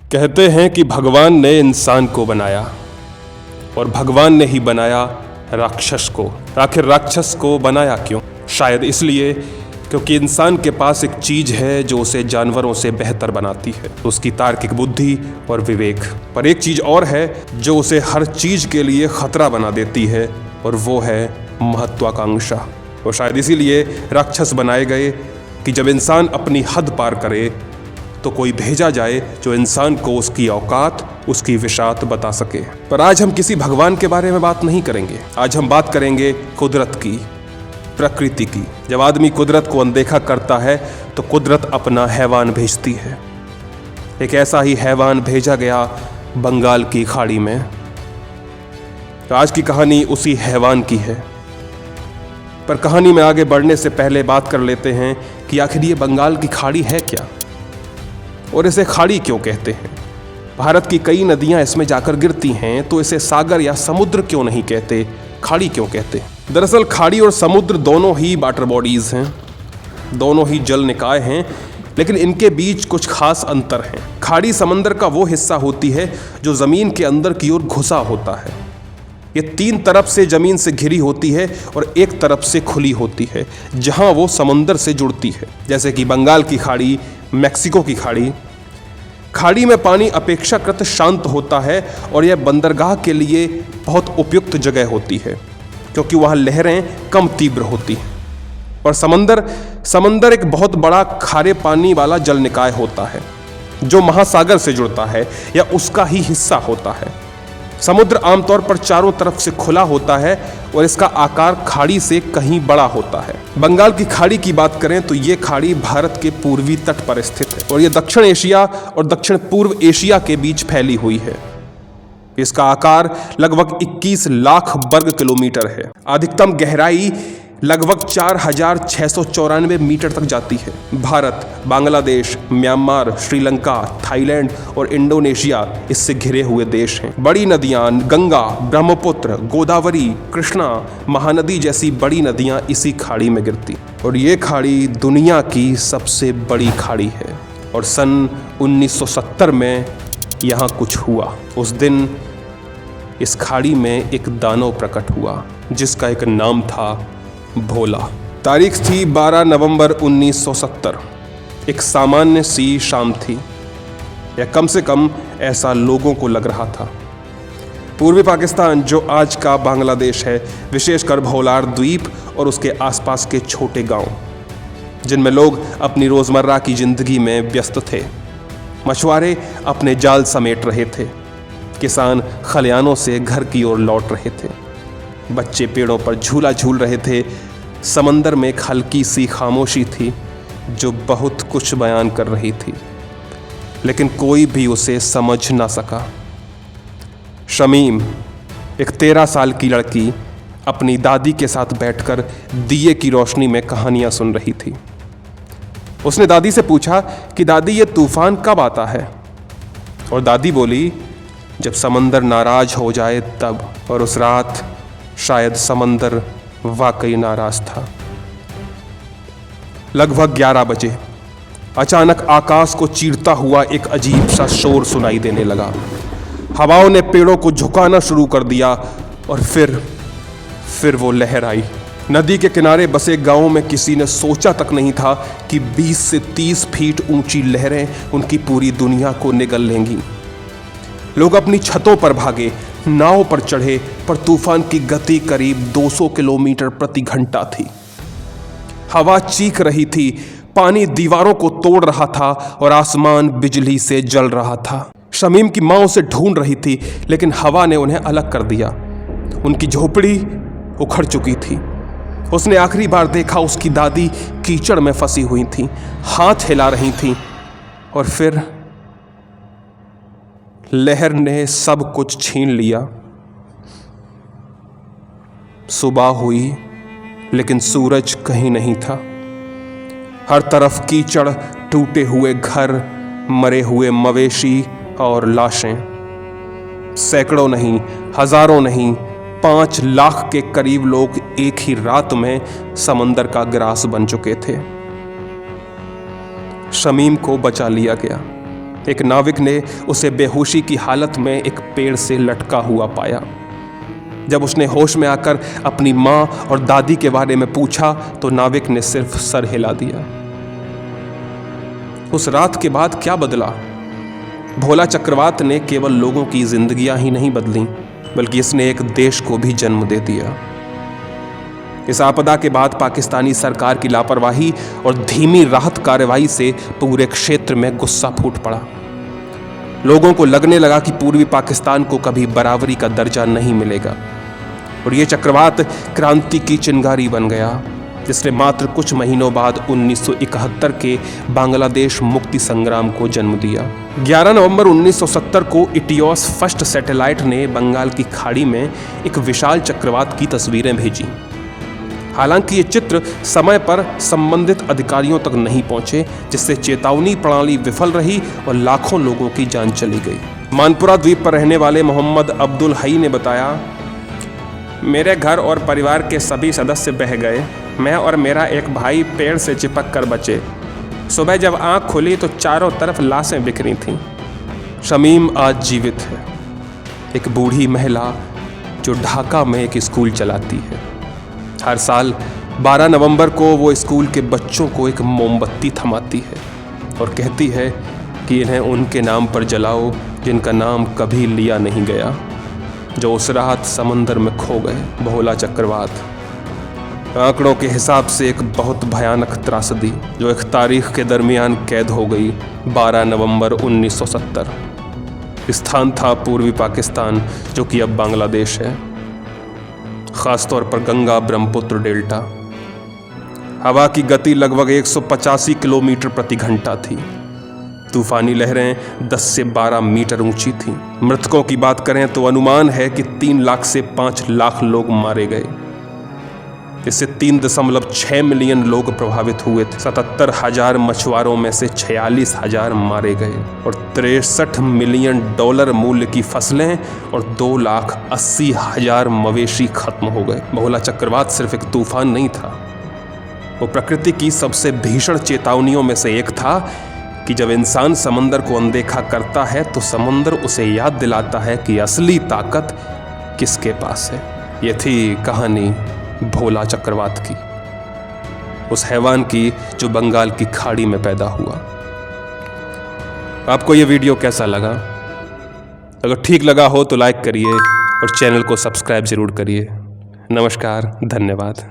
कहते हैं कि भगवान ने इंसान को बनाया और भगवान ने ही बनाया राक्षस को। आखिर राक्षस को बनाया क्यों? शायद इसलिए क्योंकि इंसान के पास एक चीज है जो उसे जानवरों से बेहतर बनाती है, उसकी तार्किक बुद्धि और विवेक। पर एक चीज और है जो उसे हर चीज के लिए खतरा बना देती है, और वो है महत्वाकांक्षा। और शायद इसीलिए राक्षस बनाए गए कि जब इंसान अपनी हद पार करे तो कोई भेजा जाए जो इंसान को उसकी औकात, उसकी विशात बता सके। पर आज हम किसी भगवान के बारे में बात नहीं करेंगे। आज हम बात करेंगे कुदरत की, प्रकृति की। जब आदमी कुदरत को अनदेखा करता है तो कुदरत अपना हैवान भेजती है। एक ऐसा ही हैवान भेजा गया बंगाल की खाड़ी में। तो आज की कहानी उसी हैवान की है। पर कहानी में आगे बढ़ने से पहले बात कर लेते हैं कि आखिर ये बंगाल की खाड़ी है क्या, और इसे खाड़ी क्यों कहते हैं। भारत की कई नदियां इसमें जाकर गिरती हैं, तो इसे सागर या समुद्र क्यों नहीं कहते, खाड़ी क्यों कहते। दरअसल खाड़ी और समुद्र दोनों ही वाटर बॉडीज हैं, दोनों ही जल निकाय हैं, लेकिन इनके बीच कुछ खास अंतर हैं। खाड़ी समंदर का वो हिस्सा होती है जो जमीन के अंदर की ओर घुसा होता है। ये 3 तरफ से जमीन से घिरी होती है और एक तरफ से खुली होती है, जहां वो समंदर से जुड़ती है। जैसे कि बंगाल की खाड़ी, मैक्सिको की खाड़ी। खाड़ी में पानी अपेक्षाकृत शांत होता है और यह बंदरगाह के लिए बहुत उपयुक्त जगह होती है, क्योंकि वहाँ लहरें कम तीव्र होती हैं। और समंदर एक बहुत बड़ा खारे पानी वाला जल निकाय होता है जो महासागर से जुड़ता है या उसका ही हिस्सा होता है। समुद्र आमतौर पर चारों तरफ से खुला होता है और इसका आकार खाड़ी से कहीं बड़ा होता है। बंगाल की खाड़ी की बात करें तो ये खाड़ी भारत के पूर्वी तट पर स्थित है और ये दक्षिण एशिया और दक्षिण पूर्व एशिया के बीच फैली हुई है। इसका आकार लगभग 21 लाख वर्ग किलोमीटर है। अधिकतम गहराई लगभग 4694 मीटर तक जाती है। भारत, बांग्लादेश, म्यांमार, श्रीलंका, थाईलैंड और इंडोनेशिया इससे घिरे हुए देश हैं। बड़ी नदियां गंगा, ब्रह्मपुत्र, गोदावरी, कृष्णा, महानदी जैसी बड़ी नदियां इसी खाड़ी में गिरती, और ये खाड़ी दुनिया की सबसे बड़ी खाड़ी है। और सन 1970 में यहाँ कुछ हुआ। उस दिन इस खाड़ी में एक दानव प्रकट हुआ जिसका एक नाम था भोला। तारीख थी 12 नवंबर 1970। एक सामान्य सी शाम थी, या कम से कम ऐसा लोगों को लग रहा था। पूर्वी पाकिस्तान, जो आज का बांग्लादेश है, विशेषकर भोलार द्वीप और उसके आसपास के छोटे गांव, जिनमें लोग अपनी रोजमर्रा की जिंदगी में व्यस्त थे। मछुआरे अपने जाल समेट रहे थे, किसान खलियानों से घर की ओर लौट रहे थे, बच्चे पेड़ों पर झूला झूल रहे थे। समंदर में एक हल्की सी खामोशी थी जो बहुत कुछ बयान कर रही थी, लेकिन कोई भी उसे समझ ना सका। शमीम, एक 13 साल की लड़की, अपनी दादी के साथ बैठकर दिए की रोशनी में कहानियां सुन रही थी। उसने दादी से पूछा कि दादी, ये तूफान कब आता है? और दादी बोली, जब समंदर नाराज हो जाए तब। और उस रात शायद समंदर वाकई नाराज था। लगभग 11 बजे अचानक आकाश को चीरता हुआ एक अजीब सा शोर सुनाई देने लगा। हवाओं ने पेड़ों को झुकाना शुरू कर दिया और फिर वो लहर आई। नदी के किनारे बसे गांवों में किसी ने सोचा तक नहीं था कि 20 से 30 फीट ऊंची लहरें उनकी पूरी दुनिया को निगल लेंगी। लोग अपनी छतों पर भागे, नाव पर चढ़े, पर तूफान की गति करीब 200 किलोमीटर प्रति घंटा थी। हवा चीख रही थी, पानी दीवारों को तोड़ रहा था और आसमान बिजली से जल रहा था। शमीम की मां उसे ढूंढ रही थी, लेकिन हवा ने उन्हें अलग कर दिया। उनकी झोपड़ी उखड़ चुकी थी। उसने आखिरी बार देखा उसकी दादी कीचड़ में फंसी हुई थी, हाथ हिला रही थी, और फिर लहर ने सब कुछ छीन लिया। सुबह हुई, लेकिन सूरज कहीं नहीं था। हर तरफ कीचड़, टूटे हुए घर, मरे हुए मवेशी और लाशें। सैकड़ों नहीं, हजारों नहीं, 5 लाख के करीब लोग एक ही रात में समंदर का ग्रास बन चुके थे। शमीम को बचा लिया गया, एक नाविक ने उसे बेहोशी की हालत में एक पेड़ से लटका हुआ पाया। जब उसने होश में आकर अपनी माँ और दादी के बारे में पूछा तो नाविक ने सिर्फ सर हिला दिया। उस रात के बाद क्या बदला? भोला चक्रवात ने केवल लोगों की जिंदगियां ही नहीं बदली, बल्कि इसने एक देश को भी जन्म दे दिया। इस आपदा के बाद पाकिस्तानी सरकार की लापरवाही और धीमी राहत कार्रवाई से पूरे क्षेत्र में गुस्सा फूट पड़ा। लोगों को लगने लगा कि पूर्वी पाकिस्तान को कभी बराबरी का दर्जा नहीं मिलेगा, और ये चक्रवात क्रांति की चिंगारी बन गया, जिसने मात्र कुछ महीनों बाद 1971 के बांग्लादेश मुक्ति संग्राम को जन्म दिया। 11 नवंबर 1970 को इटियोस फर्स्ट सैटेलाइट ने बंगाल की खाड़ी में एक विशाल चक्रवात की तस्वीरें भेजी। हालांकि ये चित्र समय पर संबंधित अधिकारियों तक नहीं पहुंचे, जिससे चेतावनी प्रणाली विफल रही और लाखों लोगों की जान चली गई। मानपुरा द्वीप पर रहने वाले मोहम्मद अब्दुल हई ने बताया, मेरे घर और परिवार के सभी सदस्य बह गए। मैं और मेरा एक भाई पेड़ से चिपक कर बचे। सुबह जब आंख खुली तो चारों तरफ लाशें बिखरी थीं। शमीम आज जीवित है, एक बूढ़ी महिला जो ढाका में एक स्कूल चलाती है। हर साल 12 नवंबर को वो स्कूल के बच्चों को एक मोमबत्ती थमाती है और कहती है कि इन्हें उनके नाम पर जलाओ जिनका नाम कभी लिया नहीं गया, जो उस रात समंदर में खो गए। भोला चक्रवात आंकड़ों के हिसाब से एक बहुत भयानक त्रासदी जो एक तारीख के दरमियान कैद हो गई। 12 नवंबर 1970 स्थान था पूर्वी पाकिस्तान, जो कि अब बांग्लादेश है। खासतौर पर गंगा ब्रह्मपुत्र डेल्टा। हवा की गति लगभग 185 किलोमीटर प्रति घंटा थी। तूफानी लहरें 10 से 12 मीटर ऊंची थीं। मृतकों की बात करें तो अनुमान है कि 3 लाख से 5 लाख लोग मारे गए। इससे 3.6 मिलियन लोग प्रभावित हुए थे। 77,000 मछुआरों में से 46,000 मारे गए और $63 मिलियन मूल्य की फसलें और 2,80,000 मवेशी खत्म हो गए। भोला चक्रवात सिर्फ एक तूफान नहीं था, वो प्रकृति की सबसे भीषण चेतावनियों में से एक था कि जब इंसान समंदर को अनदेखा करता है तो समंदर उसे याद दिलाता है कि असली ताकत किसके पास है। ये थी कहानी भोला चक्रवात की, उस हैवान की जो बंगाल की खाड़ी में पैदा हुआ। आपको ये वीडियो कैसा लगा? अगर ठीक लगा हो तो लाइक करिए और चैनल को सब्सक्राइब जरूर करिए। नमस्कार, धन्यवाद।